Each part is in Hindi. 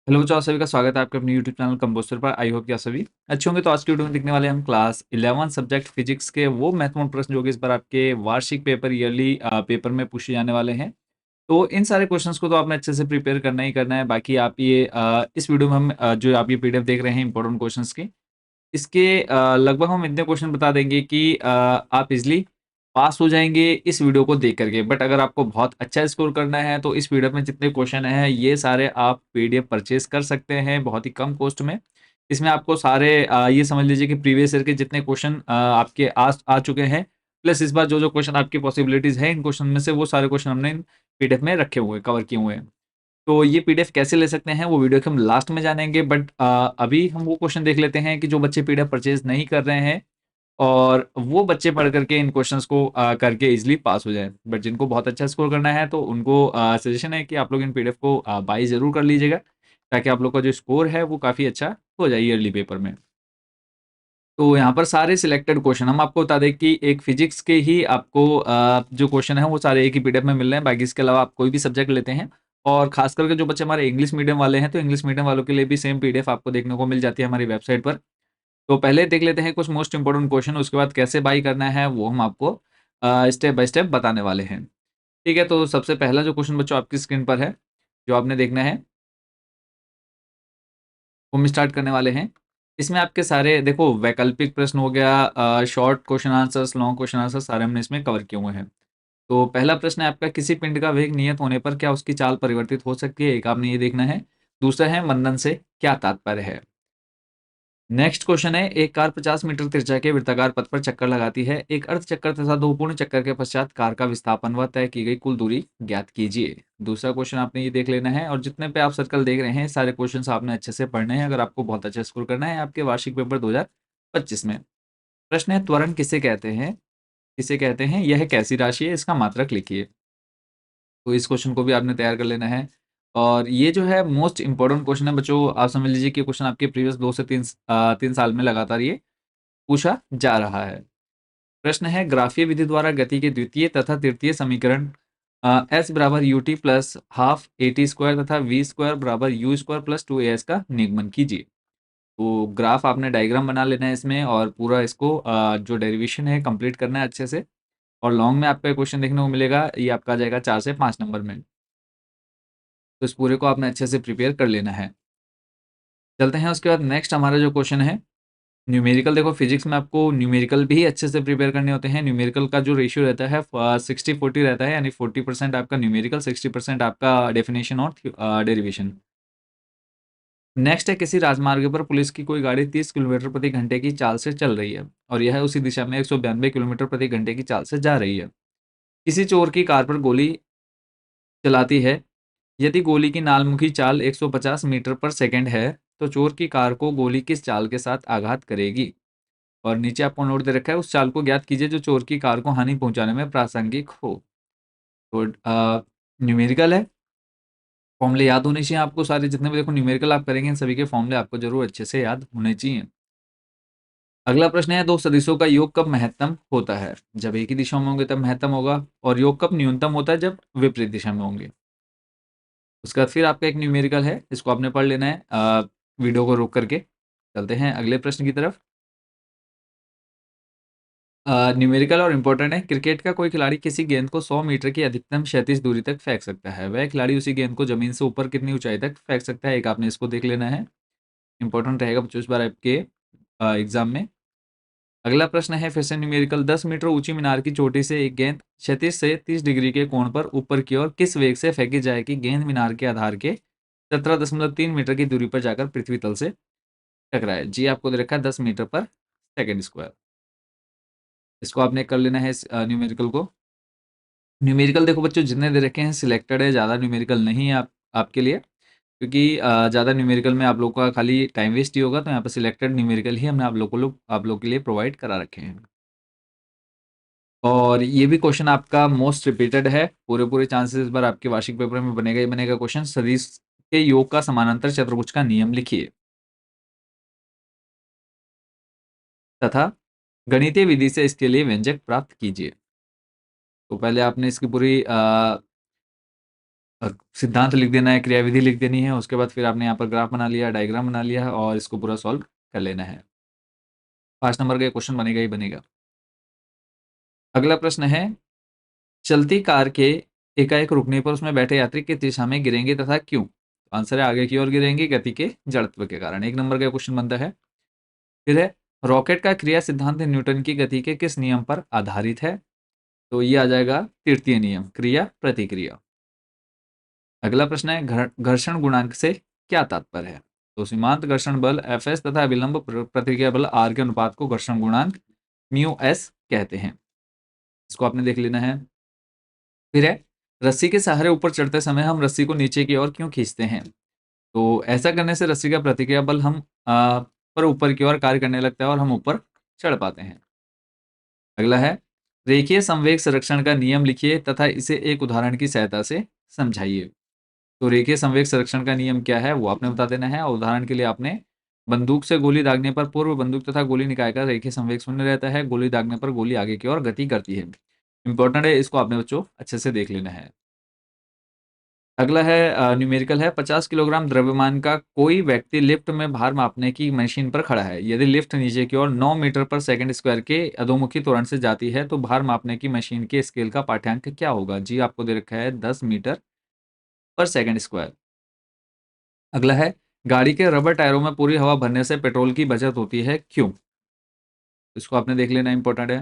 हेलो बच्चों, आप सभी का स्वागत है आपके अपने यूट्यूब चैनल कंपोस्टर पर। आई होप कि आप सभी अच्छे होंगे। तो आज की वीडियो में देखने वाले हैं हम क्लास 11 सब्जेक्ट फिजिक्स के वो महत्वपूर्ण प्रश्न जो कि इस बार आपके वार्षिक पेपर ईयरली पेपर में पूछे जाने वाले हैं। तो इन सारे क्वेश्चंस को तो आपने अच्छे से प्रिपेयर करना ही करना है। बाकी आप ये इस वीडियो में हम जो आप ये पीडीएफ देख रहे हैं इंपॉर्टेंट क्वेश्चंस की, इसके लगभग हम इतने क्वेश्चन बता देंगे कि आप इजीली पास हो जाएंगे इस वीडियो को देख करके। बट अगर आपको बहुत अच्छा स्कोर करना है तो इस पीडीएफ में जितने क्वेश्चन हैं ये सारे आप पीडीएफ परचेज कर सकते हैं बहुत ही कम कॉस्ट में। इसमें आपको सारे ये समझ लीजिए कि प्रीवियस ईयर के जितने क्वेश्चन आपके आ चुके हैं, प्लस इस बार जो जो क्वेश्चन आपकी पॉसिबिलिटीज है इन क्वेश्चन में से, वो सारे क्वेश्चन हमने पीडीएफ में रखे हुए कवर किए हुए हैं। तो ये पीडीएफ कैसे ले सकते हैं वो वीडियो के हम लास्ट में जानेंगे। बट अभी हम वो क्वेश्चन देख लेते हैं कि जो बच्चे पीडीएफ परचेज नहीं कर रहे हैं और वो बच्चे पढ़ करके इन क्वेश्चंस को करके इजीली पास हो जाए। बट जिनको बहुत अच्छा स्कोर करना है तो उनको सजेशन है कि आप लोग इन पीडीएफ को बाई जरूर कर लीजिएगा, ताकि आप लोग का जो स्कोर है वो काफ़ी अच्छा हो जाए ईयरली पेपर में। तो यहाँ पर सारे सिलेक्टेड क्वेश्चन हम आपको बता दें कि एक फिजिक्स के ही आपको जो क्वेश्चन है वो सारे एक ही पीडीएफ में मिल रहे हैं। बाकी इसके अलावा आप कोई भी सब्जेक्ट लेते हैं, और खास करके जो बच्चे हमारे इंग्लिश मीडियम वाले हैं तो इंग्लिश मीडियम वालों के लिए भी सेम पीडीएफ आपको देखने को मिल जाती है हमारी वेबसाइट पर। तो पहले देख लेते हैं कुछ मोस्ट इंपॉर्टेंट क्वेश्चन, उसके बाद कैसे बाई करना है वो हम आपको स्टेप बाय स्टेप बताने वाले हैं। ठीक है, तो सबसे पहला जो क्वेश्चन बच्चों आपकी स्क्रीन पर है, जो आपने देखना है, वो हम स्टार्ट करने वाले हैं। इसमें आपके सारे देखो वैकल्पिक प्रश्न हो गया, short question answers, long question answer, सारे हमने इसमें कवर किए हुए हैं। तो पहला प्रश्न है आपका, किसी पिंड का वेग नियत होने पर क्या उसकी चाल परिवर्तित हो सकती है? एक आपने ये देखना है। दूसरा है मंदन से क्या तात्पर्य है। नेक्स्ट क्वेश्चन है, एक कार 50 मीटर त्रिज्या के वृत्ताकार पथ पर चक्कर लगाती है। एक अर्ध चक्कर तथा दो पूर्ण चक्कर के पश्चात कार का विस्थापन व तय की गई कुल दूरी ज्ञात कीजिए। दूसरा क्वेश्चन आपने ये देख लेना है, और जितने पे आप सर्कल देख रहे हैं सारे क्वेश्चन आपने अच्छे से पढ़ने हैं अगर आपको बहुत अच्छा स्कोर करना है आपके वार्षिक पेपर 2025 में। प्रश्न है, त्वरण किसे कहते हैं? किसे कहते हैं, यह कैसी राशि है, इसका मात्रक लिखिए। तो इस क्वेश्चन को भी आपने तैयार कर लेना है। और ये जो है मोस्ट इंपॉर्टेंट क्वेश्चन है बच्चों, आप समझ लीजिए कि क्वेश्चन आपके प्रीवियस 2 से 3 साल में लगातार ये पूछा जा रहा है। प्रश्न है, ग्राफीय विधि द्वारा गति के द्वितीय तथा तृतीय समीकरण एस बराबर U T plus half A T square तथा वी स्क्वायर बराबर you square plus 2 A S का निगमन कीजिए। तो ग्राफ आपने डायग्राम बना लेना है इसमें, और पूरा इसको जो डेरिवेशन है कंप्लीट करना है अच्छे से। और लॉन्ग में आपका क्वेश्चन देखने को मिलेगा, ये आपका आ जाएगा 4 से 5 नंबर में। तो इस पूरे को आपने अच्छे से प्रिपेयर कर लेना है। चलते हैं उसके बाद नेक्स्ट हमारा जो क्वेश्चन है न्यूमेरिकल। देखो फिजिक्स में आपको न्यूमेरिकल भी अच्छे से प्रिपेयर करने होते हैं। न्यूमेरिकल का जो रेशियो रहता है 60-40 रहता है, यानी 40% आपका न्यूमेरिकल, 60% आपका डेफिनेशन और डेरिवेशन। नेक्स्ट है, किसी राजमार्ग पर पुलिस की कोई गाड़ी 30 किलोमीटर प्रति घंटे की चाल से चल रही है और यह उसी दिशा में 192 किलोमीटर प्रति घंटे की चाल से जा रही है। किसी चोर की कार पर गोली चलाती है। यदि गोली की नालमुखी चाल 150 मीटर पर सेकंड है तो चोर की कार को गोली किस चाल के साथ आघात करेगी? और नीचे आपको नोट दे रखा है, उस चाल को ज्ञात कीजिए जो चोर की कार को हानि पहुंचाने में प्रासंगिक हो। तो न्यूमेरिकल है, फॉर्मूले याद होने चाहिए आपको सारे जितने भी। देखो न्यूमेरिकल आप करेंगे इन सभी के फॉर्मूले आपको जरूर अच्छे से याद होने चाहिए। अगला प्रश्न है, दो सदिशों का योग कब महत्तम होता है? जब एक ही दिशा में होंगे तब महत्तम होगा। और योग कब न्यूनतम होता है? जब विपरीत दिशा में होंगे। उसके बाद फिर आपका एक न्यूमेरिकल है, इसको आपने पढ़ लेना है वीडियो को रोक करके। चलते हैं अगले प्रश्न की तरफ। न्यूमेरिकल और इम्पोर्टेंट है, क्रिकेट का कोई खिलाड़ी किसी गेंद को 100 मीटर की अधिकतम क्षैतिज दूरी तक फेंक सकता है। वह खिलाड़ी उसी गेंद को जमीन से ऊपर कितनी ऊंचाई तक फेंक सकता है? एक आपने इसको देख लेना है, इंपॉर्टेंट रहेगा बच्चों इस बार आपके एग्जाम में। अगला प्रश्न है फिर से न्यूमेरिकल, 10 मीटर ऊंची मीनार की चोटी से एक गेंद 36 से 30 डिग्री के कोण पर ऊपर की ओर किस वेग से फेंकी जाए कि गेंद मीनार के आधार के 17.3 मीटर की दूरी पर जाकर पृथ्वी तल से टकराए? जी आपको दे रखा है 10 मीटर पर सेकेंड स्क्वायर। इसको आपने कर लेना है इस न्यूमेरिकल को। न्यूमेरिकल देखो बच्चों जितने दे रखे हैं सिलेक्टेड है, ज़्यादा न्यूमेरिकल नहीं है आपके लिए, क्योंकि ज़्यादा न्यूमेरिकल में आप लोग का खाली टाइम वेस्ट ही होगा। तो यहाँ पर सिलेक्टेड न्यूमेरिकल ही हमने आप लोग के लिए प्रोवाइड करा रखे हैं। और ये भी क्वेश्चन आपका मोस्ट रिपीटेड है, पूरे पूरे चांसेस इस बार आपके वार्षिक पेपर में बनेगा ही बनेगा क्वेश्चन। सदिश के योग का समानांतर चतुर्भुज का नियम लिखिए तथा गणितीय विधि से इसके लिए व्यंजक प्राप्त कीजिए। तो पहले आपने इसकी पूरी सिद्धांत लिख देना है, क्रियाविधि लिख देनी है, उसके बाद फिर आपने यहाँ पर ग्राफ बना लिया, डायग्राम बना लिया और इसको पूरा सॉल्व कर लेना है। 5 नंबर का क्वेश्चन बनेगा ही बनेगा। अगला प्रश्न है, चलती कार के एकाएक रुकने पर उसमें बैठे यात्री किस दिशा में गिरेंगे तथा क्यों? तो आंसर है आगे की ओर गिरेंगे, गति के जड़त्व के कारण। 1 नंबर का क्वेश्चन बनता है। फिर है, रॉकेट का क्रिया सिद्धांत न्यूटन की गति के किस नियम पर आधारित है? तो ये आ जाएगा तृतीय नियम, क्रिया प्रतिक्रिया। अगला प्रश्न है, घर्षण गुणांक से क्या तात्पर्य है? तो सीमांत घर्षण बल Fs तथा विलंब प्रतिक्रिया बल R के अनुपात को घर्षण गुणांक म्यू एस कहते हैं। इसको आपने देख लेना है। फिर है, रस्सी के सहारे ऊपर चढ़ते समय हम रस्सी को नीचे की ओर क्यों खींचते हैं? तो ऐसा करने से रस्सी का प्रतिक्रिया बल हम पर ऊपर की ओर कार्य करने लगता है और हम ऊपर चढ़ पाते हैं। अगला है, रेखीय संवेग संरक्षण का नियम लिखिए तथा इसे एक उदाहरण की सहायता से समझाइए। तो रेखीय संवेग संरक्षण का नियम क्या है वो आपने बता देना है, और उदाहरण के लिए आपने बंदूक से गोली दागने पर पूर्व बंदूक तथा गोली निकाय का रेखीय संवेग शून्य रहता है, गोली दागने पर गोली आगे की ओर गति करती है। इंपॉर्टेंट है, इसको आपने बच्चों अच्छे से देख लेना है। अगला है न्यूमेरिकल है, 50 किलोग्राम द्रव्यमान का कोई व्यक्ति लिफ्ट में भार मापने की मशीन पर खड़ा है। यदि लिफ्ट नीचे की ओर 9 मीटर पर सेकंड स्क्वायर के अधोमुखी त्वरण से जाती है तो भार मापने की मशीन के स्केल का पाठ्यांक क्या होगा? जी आपको दे रखा है 10 मीटर पर सेकंड स्क्वायर। अगला है, गाड़ी के रबर टायरों में पूरी हवा भरने से पेट्रोल की बचत होती है, क्यों? इसको आपने देख लेना, इंपॉर्टेंट है।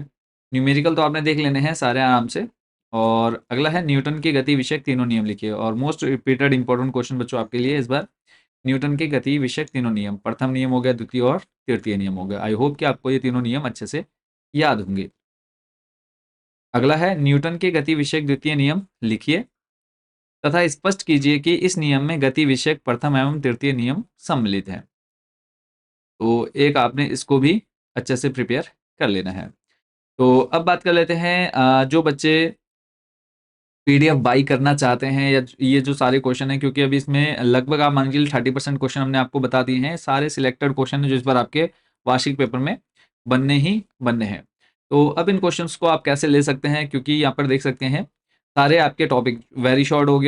न्यूमेरिकल तो आपने देख लेने हैं सारे आराम से। और अगला है, न्यूटन की गति विषयक तीनों नियम लिखिए। और मोस्ट रिपीटेड इंपॉर्टेंट क्वेश्चन बच्चों आपके लिए इस बार, न्यूटन की गति विषयक तीनों नियम। प्रथम नियम हो गया, द्वितीय और तृतीय नियम हो गया। आई होप कि आपको ये तीनों नियम अच्छे से याद होंगे। अगला है, न्यूटन के गति विषयक द्वितीय नियम लिखिए तथा स्पष्ट कीजिए कि इस नियम में गति विषयक प्रथम एवं तृतीय नियम सम्मिलित है। तो एक आपने इसको भी अच्छे से प्रिपेयर कर लेना है। तो अब बात कर लेते हैं, जो बच्चे पीडीएफ बाई करना चाहते हैं, या ये जो सारे क्वेश्चन हैं, क्योंकि अभी इसमें लगभग आप मान के 30% क्वेश्चन हमने आपको बता दिए हैं। सारे सिलेक्टेड क्वेश्चन हैं जो इस बार आपके वार्षिक पेपर में बनने ही बनने हैं। तो अब इन क्वेश्चंस को आप कैसे ले सकते हैं, क्योंकि यहाँ पर देख सकते हैं सारे आपके टॉपिक, वेरी शॉर्ट हो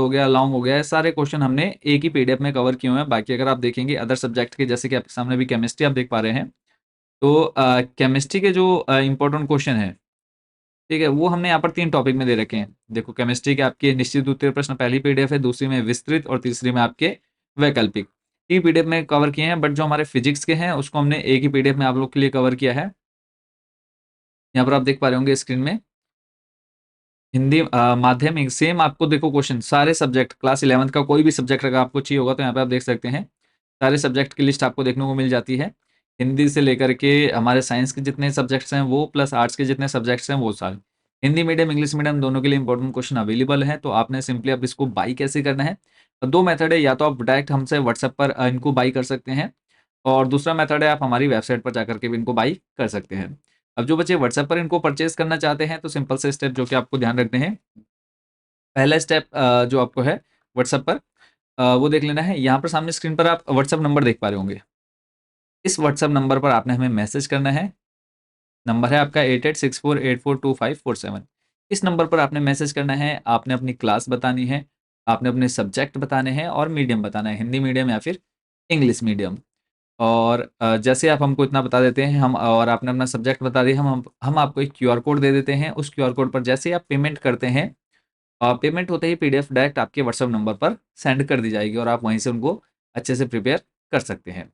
गया, लॉन्ग हो गया, सारे क्वेश्चन हमने एक ही पीडीएफ में कवर किए हुए हैं। बाकी अगर आप देखेंगे अदर सब्जेक्ट के, जैसे कि आपके सामने भी केमिस्ट्री आप देख पा रहे हैं, तो केमिस्ट्री के जो इंपॉर्टेंट क्वेश्चन है, ठीक है, वो हमने यहाँ पर 3 टॉपिक में दे रखे हैं। देखो, केमिस्ट्री के आपके निश्चित उत्तर प्रश्न पहली पीडीएफ है, दूसरी में विस्तृत और तीसरी में आपके वैकल्पिक। 3 पीडीएफ में कवर किए हैं, बट जो हमारे फिजिक्स के हैं उसको हमने एक ही पीडीएफ में आप लोग के लिए कवर किया है। यहाँ पर आप देख पा रहे होंगे स्क्रीन में, हिंदी माध्यमिक सेम आपको देखो क्वेश्चन सारे सब्जेक्ट, क्लास 11th का कोई भी सब्जेक्ट अगर आपको चाहिए होगा तो यहाँ पे आप देख सकते हैं सारे सब्जेक्ट की लिस्ट आपको देखने को मिल जाती है। हिंदी से लेकर के हमारे साइंस के जितने सब्जेक्ट्स हैं वो, प्लस आर्ट्स के जितने सब्जेक्ट्स हैं वो सारे। हिंदी मीडियम इंग्लिश मीडियम दोनों के लिए इंपॉर्टेंट क्वेश्चन अवेलेबल है। तो आपने सिंपली अब इसको बाई कैसे करना है, तो 2 मेथड है, या तो आप डायरेक्ट हमसे व्हाट्सएप पर इनको बाई कर सकते हैं, और दूसरा मेथड है आप हमारी वेबसाइट पर जाकर के भी इनको बाई कर सकते हैं। अब जो बच्चे व्हाट्सएप पर इनको परचेज करना चाहते हैं, तो सिंपल से स्टेप जो कि आपको ध्यान रखने हैं। पहला स्टेप जो आपको है व्हाट्सएप पर, वो देख लेना है। यहाँ पर सामने स्क्रीन पर आप व्हाट्सएप नंबर देख पा रहे होंगे। इस व्हाट्सएप नंबर पर आपने हमें मैसेज करना है। नंबर है आपका 8864842547। इस नंबर पर आपने मैसेज करना है, आपने अपनी क्लास बतानी है, आपने अपने सब्जेक्ट बताने हैं और मीडियम बताना है, हिंदी मीडियम या फिर इंग्लिश मीडियम। और जैसे आप हमको इतना बता देते हैं, हम और आपने अपना सब्जेक्ट बता दिया, हम आपको एक क्यूआर कोड दे देते हैं। उस क्यूआर कोड पर जैसे ही आप पेमेंट करते हैं, पेमेंट होते ही पीडीएफ डायरेक्ट आपके व्हाट्सएप नंबर पर सेंड कर दी जाएगी और आप वहीं से उनको अच्छे से प्रिपेयर कर सकते हैं।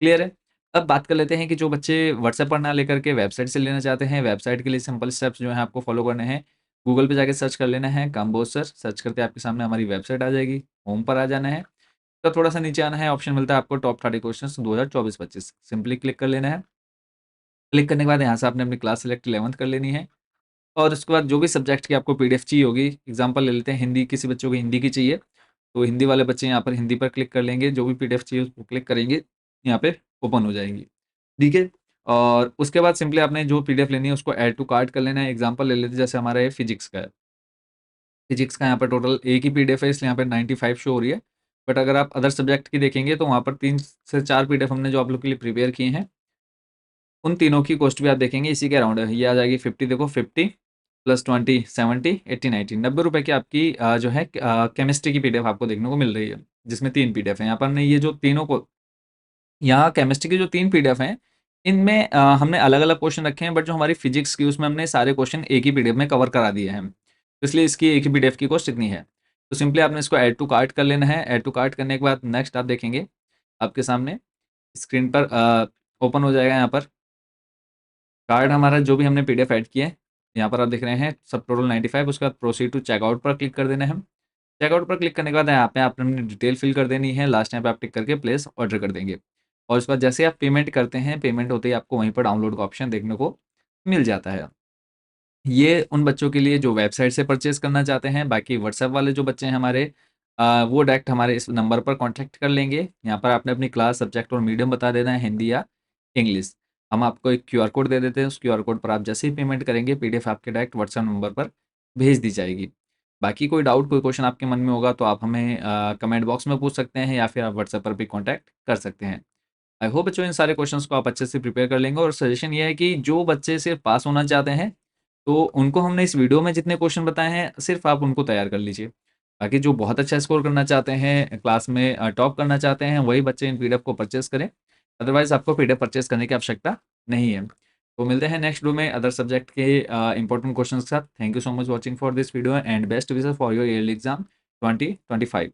क्लियर है? अब बात कर लेते हैं कि जो बच्चे व्हाट्सएप पर ना लेकर के वेबसाइट से लेना चाहते हैं, वेबसाइट के लिए सिंपल स्टेप्स जो हैं आपको फॉलो करने हैं। गूगल पे जाके सर्च कर लेना है काम्बोज सर, सर्च करते आपके सामने हमारी वेबसाइट आ जाएगी, होम पर आ जाना है। तो थोड़ा-सा नीचे आना है, ऑप्शन मिलता है आपको टॉप 30 क्वेश्चंस 2024-25, सिंपली क्लिक कर लेना है। क्लिक करने के बाद यहाँ से आपने अपनी क्लास सिलेक्ट 11th कर लेनी है, और उसके बाद जो भी सब्जेक्ट की आपको पीडीएफ चाहिए होगी, एग्जांपल ले लेते हैं हिंदी, किसी बच्चों को हिंदी की चाहिए, तो हिंदी वाले बच्चे यहाँ पर हिंदी पर क्लिक कर लेंगे, जो भी पीडीएफ चाहिए उसको क्लिक करेंगे, यहाँ पे ओपन हो जाएगी। ठीक है? और उसके बाद सिंपली आपने जो पीडीएफ लेनी है उसको ऐड टू कार्ट कर लेना है। एग्जांपल ले लेते हैं, जैसे हमारा ये फिजिक्स का है। फिजिक्स का यहाँ पर टोटल एक ही पीडीएफ है, इसलिए यहाँ पे 95 शो हो रही है। बट अगर आप अदर सब्जेक्ट की देखेंगे तो वहाँ पर 3 से 4 पीडीएफ हमने जो आप लोग के लिए प्रिपेयर किए हैं, उन तीनों की कॉस्ट भी आप देखेंगे इसी के अराउंड है। ये आ जाएगी 50, देखो 50 प्लस 20, 70, 80, 90, 90 रुपए की आपकी जो है केमिस्ट्री की पीडीएफ आपको देखने को मिल रही है, जिसमें 3 पीडीएफ हैं। यहाँ पर हमने ये जो तीनों को यहाँ केमिस्ट्री की जो 3 पीडीएफ हैं, इनमें हमने अलग-अलग क्वेश्चन रखे हैं, बट जो हमारी फिजिक्स की उसमें हमने सारे क्वेश्चन एक ही पीडीएफ में कवर करा दिए हैं। तो इसलिए इसकी एक ही पीडीएफ की कॉस्ट इतनी है। तो सिंपली आपने इसको ऐड टू कार्ट कर लेना है। ऐड टू कार्ट करने के बाद नेक्स्ट आप देखेंगे, आपके सामने स्क्रीन पर ओपन हो जाएगा यहाँ पर कार्ड हमारा जो भी हमने पीडीएफ ऐड किया है। यहाँ पर आप देख रहे हैं सब टोटल 95। उसके बाद प्रोसीड टू चेकआउट पर क्लिक कर देना है हम। चेकआउट पर क्लिक करने के बाद यहाँ पे आपने अपनी डिटेल फिल कर देनी है। लास्ट टाइम पे आप टिक करके प्लेस ऑर्डर कर देंगे और उसके बाद जैसे आप पेमेंट करते हैं, पेमेंट होते ही आपको वहीं पर डाउनलोड का ऑप्शन देखने को मिल जाता है। ये उन बच्चों के लिए जो वेबसाइट से परचेज करना चाहते हैं। बाकी व्हाट्सएप वाले जो बच्चे हैं हमारे, वो डायरेक्ट हमारे इस नंबर पर कांटेक्ट कर लेंगे। यहाँ पर आपने अपनी क्लास, सब्जेक्ट और मीडियम बता देना है, हिंदी या इंग्लिश। हम आपको एक क्यूआर कोड दे देते हैं। उस क्यूआर कोड पर आप जैसे ही पेमेंट करेंगे, पीडीएफ आपके डायरेक्ट व्हाट्सएप नंबर पर भेज दी जाएगी। बाकी कोई डाउट, कोई क्वेश्चन आपके मन में होगा तो आप हमें कमेंट बॉक्स में पूछ सकते हैं या फिर आप व्हाट्सएप पर भी कॉन्टैक्ट कर सकते हैं। आई होप बच्चों इन सारे क्वेश्चंस को आप अच्छे से प्रिपेयर कर लेंगे। और सजेशन ये है कि जो बच्चे सिर्फ पास होना चाहते हैं, तो उनको हमने इस वीडियो में जितने क्वेश्चन बताए हैं, सिर्फ आप उनको तैयार कर लीजिए। बाकी जो बहुत अच्छा स्कोर करना चाहते हैं, क्लास में टॉप करना चाहते हैं, वही बच्चे इन पीडीएफ को परचेस करें। अदरवाइज आपको पीडीएफ परचेस करने की आवश्यकता नहीं है। तो मिलते हैं नेक्स्ट वीडियो में अदर सब्जेक्ट के इंपॉर्टेंट क्वेश्चन के साथ। Thank you so much watching for this video and best wishes for your yearly exam 2025।